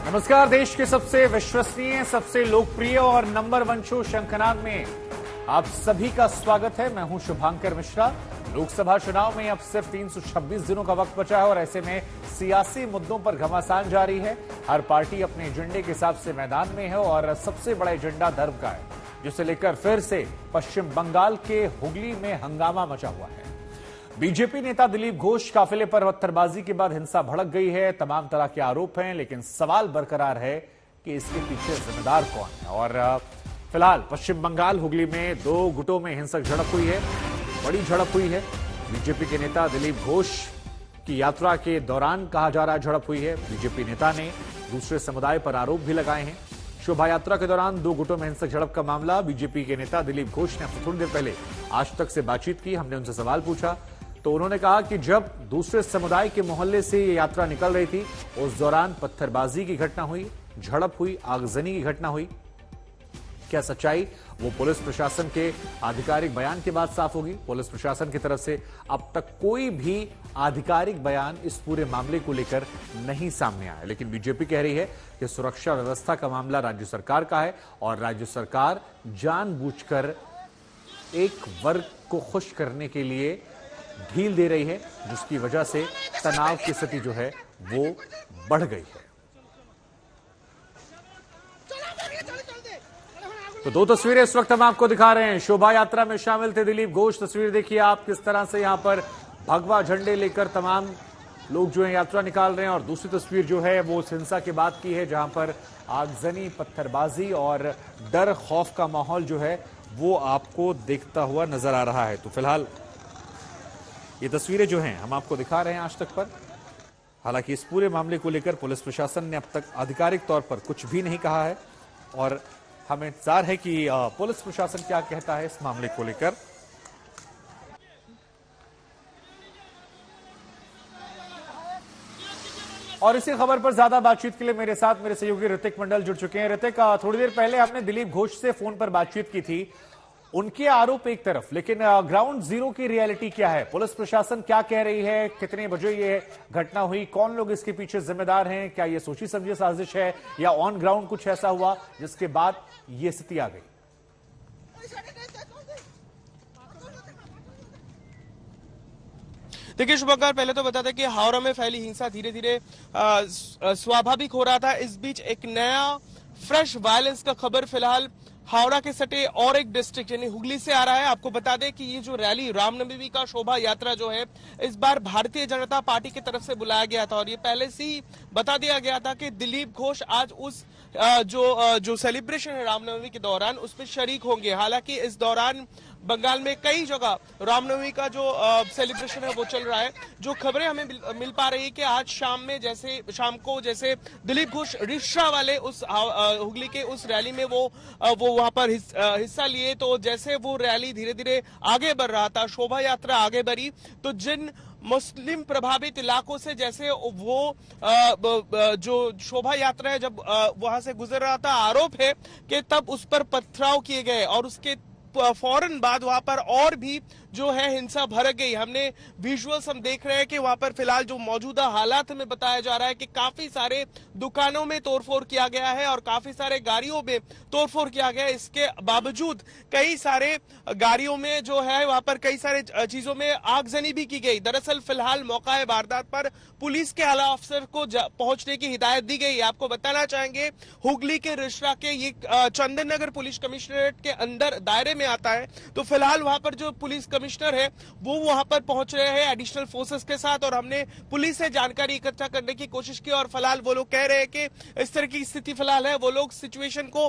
नमस्कार। देश के सबसे विश्वसनीय, सबसे लोकप्रिय और नंबर 1 शो शंखनाद में आप सभी का स्वागत है। मैं हूं शुभांकर मिश्रा। लोकसभा चुनाव में अब सिर्फ 326 दिनों का वक्त बचा है और ऐसे में सियासी मुद्दों पर घमासान जारी है। हर पार्टी अपने एजेंडे के हिसाब से मैदान में है और सबसे बड़ा एजेंडा धर्म का है, जिसे लेकर फिर से पश्चिम बंगाल के हुगली में हंगामा मचा हुआ है। बीजेपी नेता दिलीप घोष काफिले पर पत्थरबाजी के बाद हिंसा भड़क गई है। तमाम तरह के आरोप हैं, लेकिन सवाल बरकरार है कि इसके पीछे जिम्मेदार कौन है। और फिलहाल पश्चिम बंगाल हुगली में 2 गुटों में हिंसक झड़प हुई है, बड़ी झड़प हुई है। बीजेपी के नेता दिलीप घोष की यात्रा के दौरान कहा जा रहा है झड़प हुई है। बीजेपी नेता ने दूसरे समुदाय पर आरोप भी लगाए हैं। शोभा यात्रा के दौरान 2 गुटों में हिंसक झड़प का मामला। बीजेपी के नेता दिलीप घोष ने अब थोड़ी देर पहले आज तक से बातचीत की। हमने उनसे सवाल पूछा तो उन्होंने कहा कि जब दूसरे समुदाय के मोहल्ले से ये यात्रा निकल रही थी, उस दौरान पत्थरबाजी की घटना हुई, झड़प हुई, आगजनी की घटना हुई। क्या सच्चाई वो पुलिस प्रशासन के आधिकारिक बयान के बाद साफ होगी? पुलिस प्रशासन की तरफ से अब तक कोई भी आधिकारिक बयान इस पूरे मामले को लेकर नहीं सामने आया, लेकिन बीजेपी कह रही है कि सुरक्षा व्यवस्था का मामला राज्य सरकार का है और राज्य सरकार जानबूझकर एक वर्ग को खुश करने के लिए ढील दे रही है, जिसकी वजह से तनाव की स्थिति जो है वो बढ़ गई है। तो 2 तस्वीरें इस वक्त हम आपको दिखा रहे हैं। शोभा यात्रा में शामिल थे दिलीप घोष। तस्वीर देखिए आप, किस तरह से यहां पर भगवा झंडे लेकर तमाम लोग जो है यात्रा निकाल रहे हैं। और दूसरी तस्वीर जो है वो उस हिंसा के बाद की है, जहां पर आगजनी, पत्थरबाजी और डर खौफ का माहौल जो है वो आपको देखता हुआ नजर आ रहा है। तो फिलहाल ये तस्वीरें जो हैं हम आपको दिखा रहे हैं आज तक पर। हालांकि इस पूरे मामले को लेकर पुलिस प्रशासन ने अब तक आधिकारिक तौर पर कुछ भी नहीं कहा है और हमें इंतजार है कि पुलिस प्रशासन क्या कहता है इस मामले को लेकर। और इसी खबर पर ज्यादा बातचीत के लिए मेरे साथ मेरे सहयोगी ऋतिक मंडल जुड़ चुके हैं। ऋतिक, थोड़ी देर पहले हमने दिलीप घोष से फोन पर बातचीत की थी। उनके आरोप एक तरफ, लेकिन ग्राउंड जीरो की रियलिटी क्या है? पुलिस प्रशासन क्या कह रही है? कितने बजे ये घटना हुई? कौन लोग इसके पीछे जिम्मेदार हैं? क्या ये सोची समझी साजिश है या ऑन ग्राउंड कुछ ऐसा हुआ जिसके बाद ये स्थिति आ गई? देखिए शुभंकर, पहले तो बता दें कि हावड़ा में फैली हिंसा धीरे धीरे स्वाभाविक हो रहा था। इस बीच एक नया फ्रेश वायलेंस का खबर फिलहाल हावड़ा के सटे और एक डिस्ट्रिक्ट यानी हुगली से आ रहा है। आपको बता दें कि ये जो रैली रामनवमी का शोभा यात्रा जो है इस बार भारतीय जनता पार्टी की तरफ से बुलाया गया था और ये पहले से ही बता दिया गया था कि दिलीप घोष आज उस जो सेलिब्रेशन है रामनवमी के दौरान उसमें शरीक होंगे। हालांकि इस दौरान बंगाल में कई जगह रामनवमी का जो सेलिब्रेशन है वो चल रहा है। जो खबरें हमें मिल पा रही है कि आज शाम को जैसे दिलीप घोष रिक्शा वाले उस हुगली के उस रैली में वो वहां पर हिस्सा लिए, तो जैसे वो रैली धीरे धीरे आगे बढ़ रहा था, शोभा यात्रा आगे बढ़ी, तो जिन मुस्लिम प्रभावित इलाकों से जैसे वो जो शोभा यात्रा है जब वहां से गुजर रहा था, आरोप है कि तब उस पर पथराव किए गए और उसके फौरन बाद वहां पर और भी जो है हिंसा भड़क गई। हमने विजुअल्स हम देख रहे हैं कि वहां पर फिलहाल जो मौजूदा हालात में बताया जा रहा है कि काफी सारे दुकानों में तोड़फोड़ किया गया है और काफी सारे गाड़ियों में तोड़फोड़ किया गया है। इसके बावजूद कई सारे गाड़ियों में जो है वहां पर कई सारे चीजों में आगजनी भी की गई। दरअसल फिलहाल मौका वारदात पर पुलिस के आला अफसर को पहुंचने की हिदायत दी गई है। आपको बताना चाहेंगे हुगली के रिश्रा के ये चंदन नगर पुलिस कमिश्नरेट के अंदर दायरे में आता है, तो फिलहाल वहां पर जो पुलिस कमिश्नर है वो वहां पर पहुंच रहे हैं एडिशनल फोर्सेस के साथ और हमने पुलिस से जानकारी इकट्ठा करने की कोशिश की और फिलहाल वो लोग कह रहे हैं कि इस तरह की स्थिति फिलहाल है, वो लोग सिचुएशन को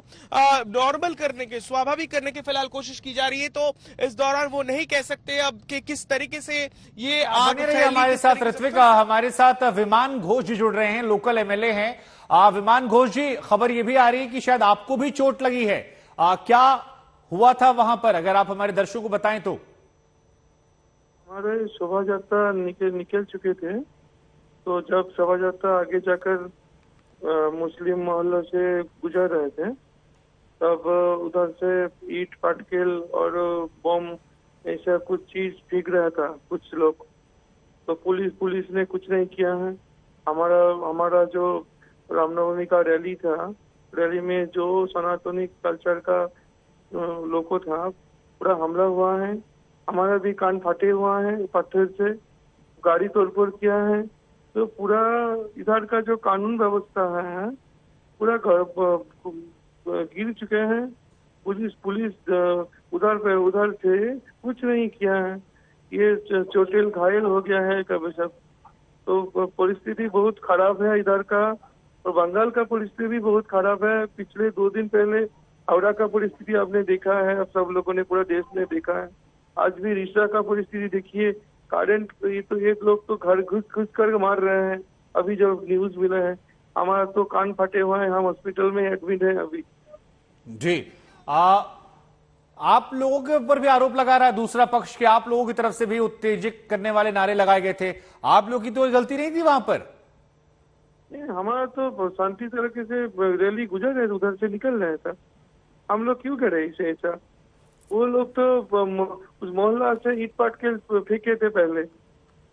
नॉर्मल करने के, स्वाभाविक करने की फिलहाल कोशिश की जा रही है। तो इस दौरान वो नहीं कह सकते अब कि किस तरीके से ये आग फैली। हमारे साथ ऋत्विक, हमारे साथ विमान घोष जी जुड़ रहे हैं, लोकल एमएलए हैं। विमान घोष जी, खबर ये भी आ रही है कि शायद आपको भी चोट लगी है, क्या हुआ था वहां पर? अगर आप हमारे दर्शकों को बताएं तो। हमारे शोभा यात्रा निकल चुके थे, तो जब शोभा यात्रा आगे जाकर मुस्लिम मोहल्लों से गुजर रहे थे, तब उधर से ईट पाटकेल और बम ऐसा कुछ चीज फेंक रहा था कुछ लोग। तो पुलिस ने कुछ नहीं किया है। हमारा जो रामनवमी का रैली था। रैली में जो सनातनी कल्चर का लोगों था, पूरा हमला हुआ है। हमारा भी कान फटे हुआ है, पत्थर से गाड़ी तोड़फोड़ किया है। तो पूरा इधर का जो कानून व्यवस्था है पूरा गिर चुके हैं। पुलिस उधर से कुछ नहीं किया है। ये चोटिल घायल हो गया है कभी सब। तो परिस्थिति बहुत खराब है इधर का। और बंगाल का परिस्थिति भी बहुत खराब है। पिछले 2 दिन पहले हावड़ा का परिस्थिति आपने देखा है, अब सब लोगों ने, पूरा देश ने देखा है। आज भी रिश्ता का परिस्थिति देखिए, करंट तो एक लोग तो घर घुस कर मार रहे हैं। अभी जब न्यूज मिला है, हमारा तो कान फटे हुए हैं, हम हॉस्पिटल में एडमिट हैं अभी। जी, आप लोगों के ऊपर भी आरोप लगा रहा है दूसरा पक्ष कि आप लोगों की तरफ से भी उत्तेजित करने वाले नारे लगाए गए थे। आप लोग की तो गलती नहीं थी वहां पर? नहीं, हमारा तो शांति तरीके से रैली गुजर रहे, उधर से निकल रहे था। हम लोग क्यों करे इसे ऐसा? वो लोग तो उस मोहल्ला से ईट पाट के फेंके थे पहले,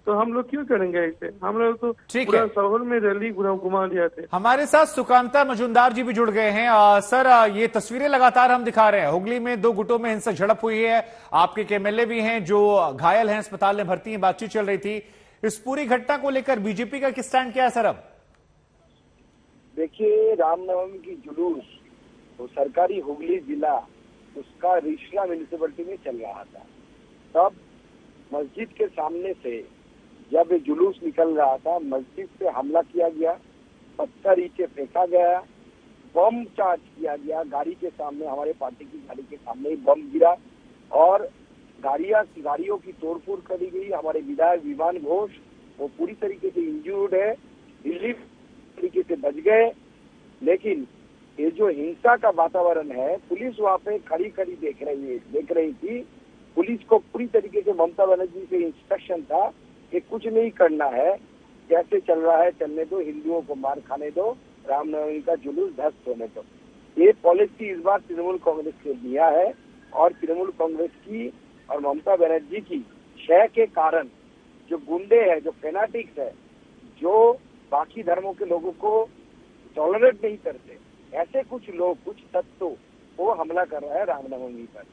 तो हम लोग क्यों करेंगे ऐसे? हम लोग तो पूरा शहर में रैली घुमा दिया थे। हमारे साथ सुकांता मजुमदार जी भी जुड़ गए हैं। सर, ये तस्वीरें लगातार हम दिखा रहे हैं। हुगली में 2 गुटों में हिंसक झड़प हुई है। आपके एक एमएलए भी हैं जो घायल हैं, अस्पताल में भर्ती हैं, बातचीत चल रही थी। इस पूरी घटना को लेकर बीजेपी का किस स्टैंड क्या है सर? अब देखिए, रामनवमी की जुलूस तो सरकारी हुगली जिला उसका रिश्ला म्यूनिसिपैलिटी में चल रहा था। तब मस्जिद के सामने से जब जुलूस निकल रहा था, मस्जिद पे हमला किया गया, पत्थर ईंटे फेंका गया, बम चार्ज किया गया। गाड़ी के सामने, हमारे पार्टी की गाड़ी के सामने ही बम गिरा और गाड़ियों की तोड़फोड़ करी गई। हमारे विधायक विमान घोष वो पूरी तरीके से इंजर्ड है, दिल्ली तरीके से बच गए। लेकिन ये जो हिंसा का वातावरण है, पुलिस वहाँ पे खड़ी देख रही थी। पुलिस को पूरी तरीके से ममता बनर्जी से इंस्ट्रक्शन था कि कुछ नहीं करना है, जैसे चल रहा है चलने दो, हिंदुओं को मार खाने दो, रामनवमी का जुलूस ध्वस्त होने दो। ये पॉलिसी इस बार तृणमूल कांग्रेस ने लिया है और तृणमूल कांग्रेस की और ममता बनर्जी की क्षय के कारण जो गुंडे हैं, जो फेनाटिक्स है, जो बाकी धर्मों के लोगों को टॉलरेट नहीं करते, ऐसे कुछ लोग, कुछ तत्व वो हमला कर रहा है रामनवमी पर।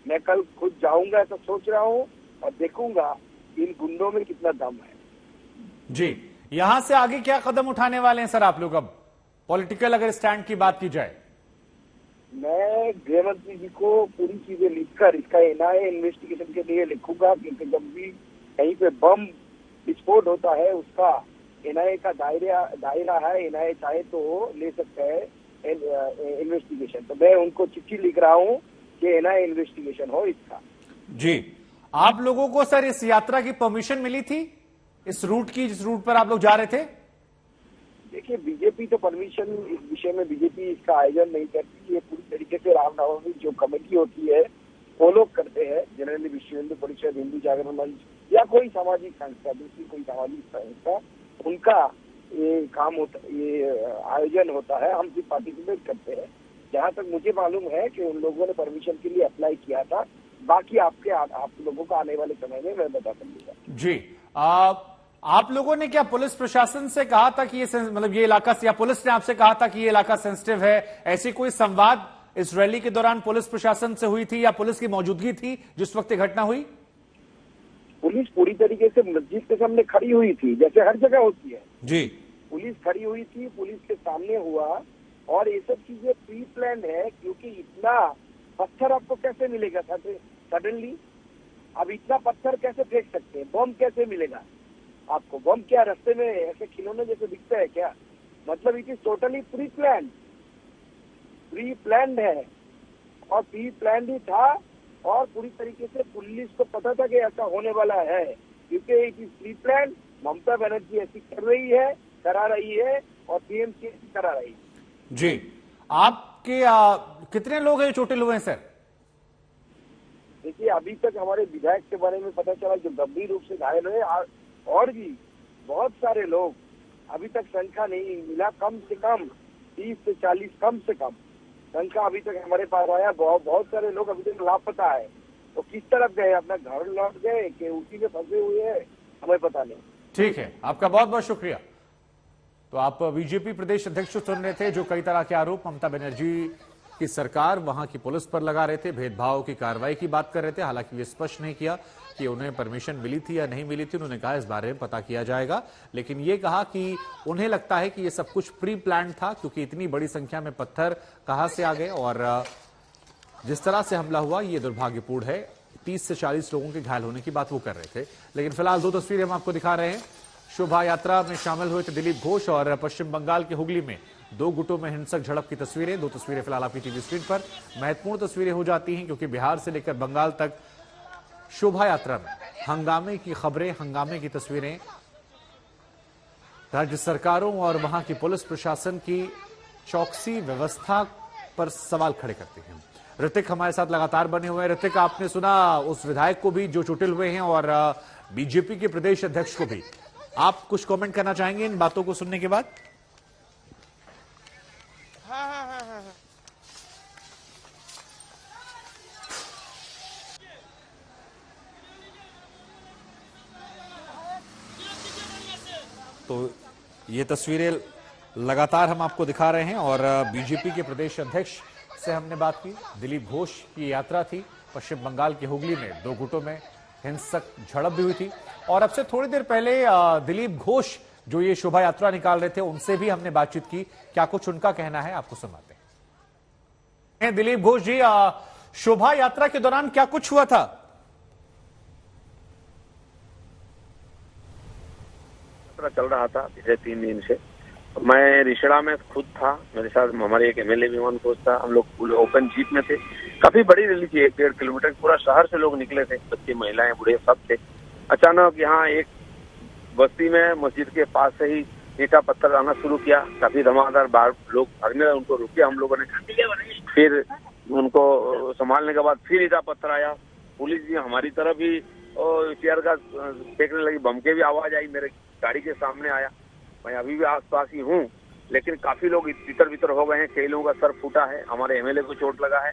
मैं कल खुद जाऊंगा तो सोच रहा हूँ और देखूंगा इन गुंडों में कितना दम है। जी, यहां से आगे क्या कदम उठाने वाले हैं सर आप लोग? अब पॉलिटिकल अगर स्टैंड की बात की जाए, मैं गृह मंत्री जी को पूरी चीजें लिखकर इसका एनआईए इन्वेस्टिगेशन के लिए लिखूंगा, क्योंकि जब भी कहीं पे बम विस्फोट होता है उसका एनआईए का दायरा है। एनआईए चाहे तो ले सकता है इन्वेस्टिगेशन। तो मैं उनको चिट्ठी लिख रहा हूँ कि एनआईए इन्वेस्टिगेशन हो इसका। जी, आप लोगों को सर इस यात्रा की परमिशन मिली थी, इस रूट की, जिस रूट पर आप लोग जा रहे थे? देखिए, बीजेपी तो परमिशन, इस विषय में बीजेपी इसका आयोजन नहीं करती। ये पूरी तरीके से रामनवमी जो कमेटी होती है वो लोग करते हैं। जनरली विश्व हिंदू परिषद, हिंदू जागरण मंच या कोई सामाजिक संस्था, दूसरी कोई सामाजिक संस्था, उनका ये काम होता, ये आयोजन होता है। हम सिर्फ पार्टिसिपेट करते हैं। जहाँ तक मुझे मालूम है कि उन लोगों ने परमिशन के लिए अप्लाई किया था। बाकी आप लोगों को आने वाले समय में मैं बता दूंगा। जी, आप लोगों ने क्या पुलिस प्रशासन से कहा था कि ये मतलब ये इलाका, या पुलिस ने आपसे कहा था कि ये इलाका सेंसिटिव है? ऐसी कोई संवाद इस रैली के दौरान पुलिस प्रशासन से हुई थी या पुलिस की मौजूदगी थी जिस वक्त ये घटना हुई? पुलिस पूरी तरीके से मस्जिद के सामने खड़ी हुई थी, जैसे हर जगह होती है। जी, पुलिस खड़ी हुई थी, पुलिस के सामने हुआ। और ये सब चीजें प्री प्लान है, क्योंकि इतना पत्थर आपको कैसे मिलेगा सडनली? अब इतना पत्थर कैसे फेंक सकते हैं? बम कैसे मिलेगा आपको? बम क्या रास्ते में ऐसे खिलौने जैसे दिखता है क्या? मतलब it is totally pre planned है। और प्री प्लान्ड ही था और पूरी तरीके से पुलिस को पता था कि ऐसा होने वाला है, क्योंकि it is pre planned. Mamata Banerjee ऐसी करा रही है और टीएमसी करा रही है। जी, आपके कितने लोग हैं चोटिल हुए हैं सर? देखिए, अभी तक हमारे विधायक के बारे में पता चला जो गंभीर रूप से घायल हुए, और भी बहुत सारे लोग अभी तक संख्या नहीं मिला। कम से कम 30 से 40, कम से कम संख्या अभी तक हमारे पास आया। बहुत सारे लोग अभी तक लापता है। तो किस तरफ गए? अपना घर लौट गए कि उसी में फंसे हुए हैं, हमें पता नहीं। ठीक है, आपका बहुत बहुत शुक्रिया। तो आप बीजेपी प्रदेश अध्यक्ष सुन रहे थे, जो कई तरह के आरोप ममता बनर्जी की सरकार वहां की पुलिस पर लगा रहे थे, भेदभाव की कार्रवाई की बात कर रहे थे। हालांकि ये स्पष्ट नहीं किया कि उन्हें परमिशन मिली थी या नहीं मिली थी। उन्होंने कहा इस बारे में पता किया जाएगा, लेकिन ये कहा कि उन्हें लगता है कि ये सब कुछ प्री प्लान था, क्योंकि इतनी बड़ी संख्या में पत्थर कहां से आ गए और जिस तरह से हमला हुआ ये दुर्भाग्यपूर्ण है। 30 से 40 लोगों के घायल होने की बात वो कर रहे थे। लेकिन फिलहाल दो तस्वीरें हम आपको दिखा रहे हैं। शोभा यात्रा में शामिल हुए थे दिलीप घोष और पश्चिम बंगाल के हुगली में दो गुटों में हिंसक झड़प की तस्वीरें। दो तस्वीरें फिलहाल आपकी टीवी स्क्रीन पर। महत्वपूर्ण तस्वीरें हो जाती हैं क्योंकि बिहार से लेकर बंगाल तक शोभा यात्रा में हंगामे की खबरें, हंगामे की तस्वीरें राज्य सरकारों और वहां की पुलिस प्रशासन की चौकसी व्यवस्था पर सवाल खड़े करती हैं। ऋतिक हमारे साथ लगातार बने हुए हैं। ऋतिक, आपने सुना उस विधायक को भी जो चोटिल हुए हैं और बीजेपी के प्रदेश अध्यक्ष को भी। आप कुछ कमेंट करना चाहेंगे इन बातों को सुनने के बाद? हाँ। तो ये तस्वीरें लगातार हम आपको दिखा रहे हैं और बीजेपी के प्रदेश अध्यक्ष से हमने बात की। दिलीप घोष की यात्रा थी पश्चिम बंगाल के हुगली में, दो गुटों में हिंसक झड़प भी हुई थी और अब से थोड़ी देर पहले दिलीप घोष जो ये शोभा यात्रा निकाल रहे थे उनसे भी हमने बातचीत की। क्या कुछ उनका कहना है आपको सुनाते हैं। दिलीप घोष जी, शोभा यात्रा के दौरान क्या कुछ हुआ था? चल रहा था पिछले 3 दिन से। मैं रिशड़ा में खुद था, मेरे साथ हमारे एक एमएलए विमान कोच था। हम लोग ओपन जीप में थे। काफी बड़ी रैली थी, 1-1.5 किलोमीटर। पूरा शहर से लोग निकले थे, बच्चे, महिलाएं, बूढ़े सब थे। अचानक यहाँ एक बस्ती में मस्जिद के पास से ही ईंटा पत्थर आना शुरू किया। काफी धमाकेदार, बाहर लोग भागने लगे, उनको रोकिया हम लोगों ने। फिर उनको संभालने के बाद फिर ईंटा पत्थर आया। पुलिस भी हमारी तरफ ही टीयर गैस फेंकने लगी, बम के भी आवाज आई, मेरे गाड़ी के सामने आया। मैं अभी भी आसपास ही हूँ, लेकिन काफी लोग तितर बितर हो गए हैं। कई लोगों का सर फूटा है, हमारे एमएलए को चोट लगा है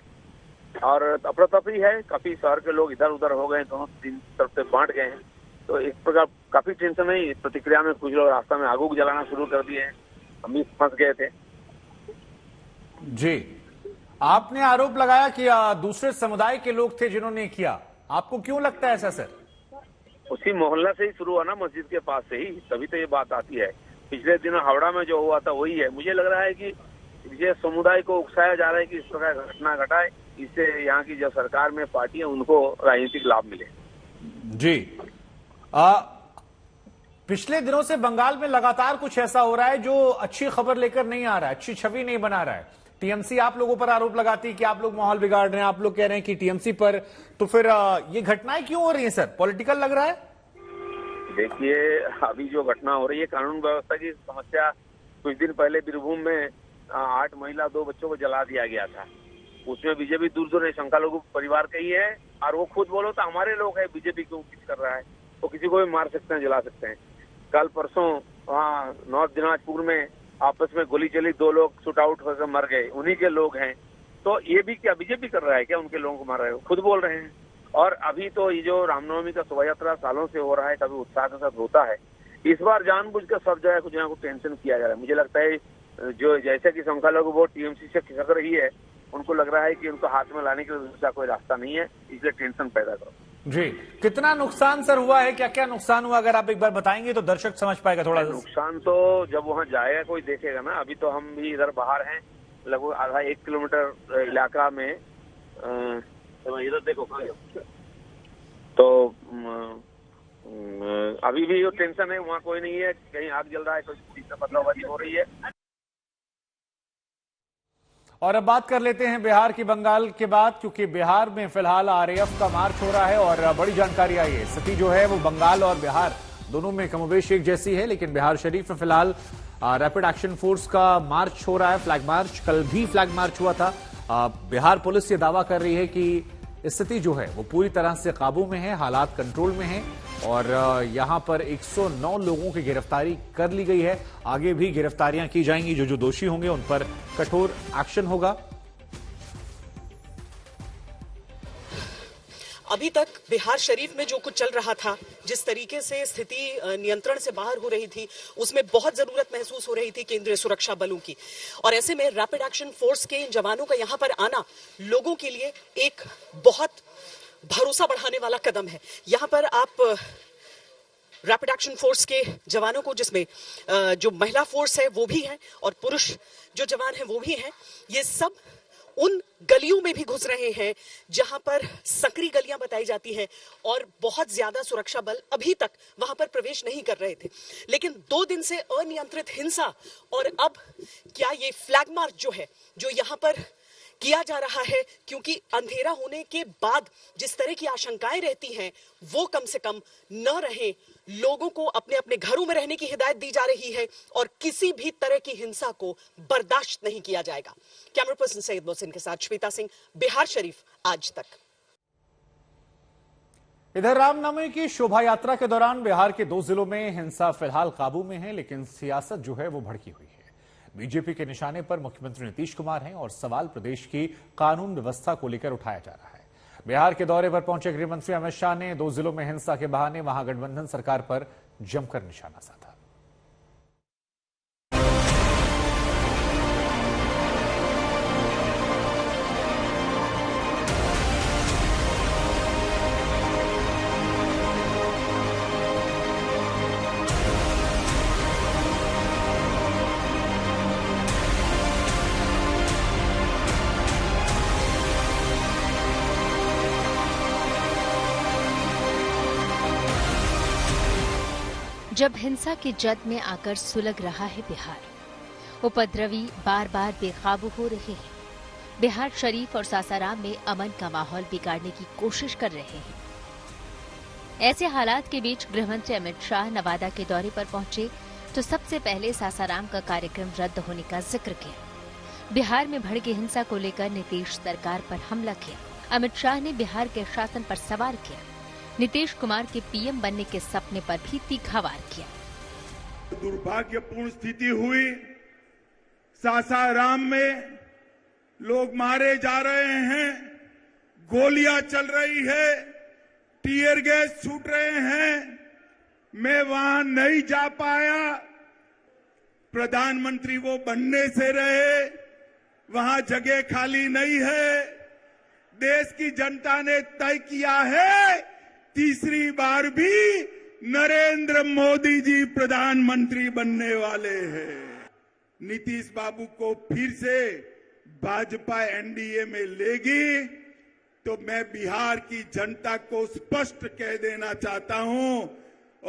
और अफरा तफरी है। काफी शहर के लोग इधर उधर हो गए, दोनों 3 तरफ से बांट गए हैं। तो इस प्रकार काफी टेंशन है। इस प्रतिक्रिया में कुछ लोग रास्ता में आग जलाना शुरू कर दिए हैं, हम भी फंस गए थे। जी, आपने आरोप लगाया कि दूसरे समुदाय के लोग थे जिन्होंने किया। आपको क्यों लगता है ऐसा सर? उसी मोहल्ला से ही शुरू हुआ ना, मस्जिद के पास से ही, तभी तो ये बात आती है। पिछले दिनों हावड़ा में जो हुआ था वही है। मुझे लग रहा है कि ये समुदाय को उकसाया जा रहा है कि इस प्रकार घटना घटाए, इससे यहाँ की जो सरकार में पार्टी है उनको राजनीतिक लाभ मिले। जी, पिछले दिनों से बंगाल में लगातार कुछ ऐसा हो रहा है जो अच्छी खबर लेकर नहीं आ रहा है, अच्छी छवि नहीं बना रहा है। टीएमसी आप लोगों पर आरोप लगाती है कि आप लोग माहौल बिगाड़ रहे हैं, आप लोग कह रहे हैं कि टीएमसी पर। तो फिर ये घटनाएं क्यों हो रही हैं सर? पॉलिटिकल लग रहा है? देखिए, अभी जो घटना हो रही है कानून व्यवस्था की समस्या। कुछ दिन पहले बीरभूम में 8 महिला 2 बच्चों को जला दिया गया था। उसमें बीजेपी दूर दूर शंका लोगों परिवार का ही है और वो खुद बोलो तो हमारे लोग हैं। बीजेपी क्यों किस कर रहा है? वो किसी को भी मार सकते हैं, जला सकते हैं। कल परसों वहाँ नॉर्थ दिनाजपुर में आपस में गोली चली, 2 लोग शूट आउट होकर मर गए, उन्हीं के लोग हैं। तो ये भी क्या बीजेपी कर रहा है क्या? उनके लोगों को मार रहे हो, खुद बोल रहे हैं। और अभी तो ये जो रामनवमी का शोभा यात्रा सालों से हो रहा है, कभी उत्साह के साथ होता है, इस बार जानबूझकर सब जगह कुछ ना कुछ टेंशन किया जा रहा है। मुझे लगता है जो जैसे कि संख्यालघु वोट टीएमसी से खिसक रही है, उनको लग रहा है कि उनको हाथ में लाने के दूसरा कोई रास्ता नहीं है, इसलिए टेंशन पैदा करो। जी, कितना नुकसान सर हुआ है? क्या क्या नुकसान हुआ, अगर आप एक बार बताएंगे तो दर्शक समझ पाएगा थोड़ा। नुकसान तो जब वहाँ जाएगा कोई देखेगा ना। अभी तो हम भी इधर बाहर हैं, लगभग आधा 1 किलोमीटर इलाका में। इधर देखो तो अभी भी टेंशन है, वहाँ कोई नहीं है, कहीं आग जल रहा है, कोई बदलावबाजी हो रही है। और अब बात कर लेते हैं बिहार की बंगाल के बाद, क्योंकि बिहार में फिलहाल आरएएफ का मार्च हो रहा है और बड़ी जानकारी आई है। स्थिति जो है वो बंगाल और बिहार दोनों में कमोबेश एक जैसी है, लेकिन बिहार शरीफ में फिलहाल रैपिड एक्शन फोर्स का मार्च हो रहा है, फ्लैग मार्च। कल भी फ्लैग मार्च हुआ था। बिहार पुलिस ये दावा कर रही है कि स्थिति जो है वो पूरी तरह से काबू में है, हालात कंट्रोल में है और यहां पर 109 लोगों की गिरफ्तारी कर ली गई है। आगे भी गिरफ्तारियां की जाएंगी, जो दोषी होंगे उन पर कठोर एक्शन होगा। अभी तक बिहार शरीफ में जो कुछ चल रहा था, जिस तरीके से स्थिति नियंत्रण से बाहर हो रही थी, उसमें बहुत जरूरत महसूस हो रही थी केंद्रीय सुरक्षा बलों की। और ऐसे में रैपिड एक्शन फोर्स के इन जवानों का यहाँ पर आना लोगों के लिए एक बहुत भरोसा बढ़ाने वाला कदम है। यहाँ पर आप रैपिड एक्शन फोर्स के जवानों को, जिसमें जो महिला फोर्स है वो भी है और पुरुष जो जवान है वो भी है, ये सब उन गलियों में भी घुस रहे हैं जहां पर संकरी गलियां बताई जाती हैं और बहुत ज्यादा सुरक्षा बल अभी तक वहां पर प्रवेश नहीं कर रहे थे। लेकिन 2 दिन से अनियंत्रित हिंसा और अब क्या ये फ्लैग मार्च जो है, जो यहां पर किया जा रहा है, क्योंकि अंधेरा होने के बाद जिस तरह की आशंकाएं रहती हैं वो कम से कम न रहे। लोगों को अपने अपने घरों में रहने की हिदायत दी जा रही है और किसी भी तरह की हिंसा को बर्दाश्त नहीं किया जाएगा। कैमरा पर्सन सैयद मोहसिन के साथ श्वेता सिंह, बिहार शरीफ, आज तक। इधर रामनवमी की शोभा यात्रा के दौरान बिहार के 2 जिलों में हिंसा फिलहाल काबू में है, लेकिन सियासत जो है वो भड़की हुई है। बीजेपी के निशाने पर मुख्यमंत्री नीतीश कुमार हैं और सवाल प्रदेश की कानून व्यवस्था को लेकर उठाया जा रहा है। बिहार के दौरे पर पहुंचे गृह मंत्री अमित शाह ने 2 जिलों में हिंसा के बहाने महागठबंधन सरकार पर जमकर निशाना साधा। जब हिंसा की जद में आकर सुलग रहा है बिहार, उपद्रवी बार बार बेकाबू हो रहे हैं। बिहार शरीफ और सासाराम में अमन का माहौल बिगाड़ने की कोशिश कर रहे हैं। ऐसे हालात के बीच गृहमंत्री अमित शाह नवादा के दौरे पर पहुंचे तो सबसे पहले सासाराम का कार्यक्रम रद्द होने का जिक्र किया। बिहार में भड़की हिंसा को लेकर नीतीश सरकार पर हमला किया। अमित शाह ने बिहार के शासन पर सवार किया। नीतीश कुमार के पीएम बनने के सपने पर भी तीखा वार किया। दुर्भाग्यपूर्ण स्थिति हुई, सासाराम में लोग मारे जा रहे हैं, गोलियां चल रही है, टीयर गैस छूट रहे हैं। मैं वहां नहीं जा पाया। प्रधानमंत्री वो बनने से रहे, वहां जगह खाली नहीं है। देश की जनता ने तय किया है, तीसरी बार भी नरेंद्र मोदी जी प्रधानमंत्री बनने वाले हैं। नीतीश बाबू को फिर से भाजपा एनडीए में लेगी तो मैं बिहार की जनता को स्पष्ट कह देना चाहता हूं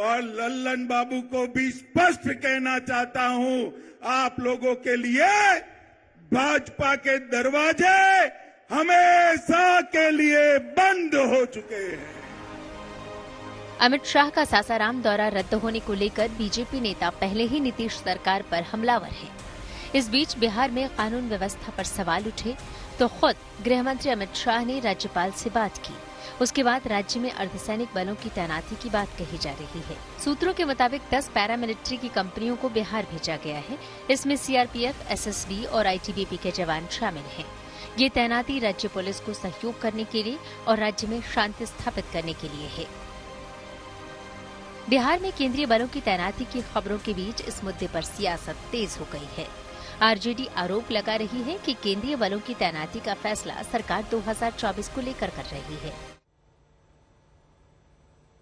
और लल्लन बाबू को भी स्पष्ट कहना चाहता हूं, आप लोगों के लिए भाजपा के दरवाजे हमेशा के लिए बंद हो चुके हैं। अमित शाह का सासाराम दौरा रद्द होने को लेकर बीजेपी नेता पहले ही नीतीश सरकार पर हमलावर हैं। इस बीच बिहार में कानून व्यवस्था पर सवाल उठे तो खुद गृहमंत्री अमित शाह ने राज्यपाल से बात की। उसके बाद राज्य में अर्धसैनिक बलों की तैनाती की बात कही जा रही है। सूत्रों के मुताबिक 10 पैरामिलिट्री की कंपनियों को बिहार भेजा गया है। इसमें सीआरपीएफ, एसएसबी और आईटीबीपी के जवान शामिल हैं। ये तैनाती राज्य पुलिस को सहयोग करने के लिए और राज्य में शांति स्थापित करने के लिए है। बिहार में केंद्रीय बलों की तैनाती की खबरों के बीच इस मुद्दे पर सियासत तेज हो गई है। आरजेडी आरोप लगा रही है कि केंद्रीय बलों की तैनाती का फैसला सरकार 2024 को लेकर कर रही है।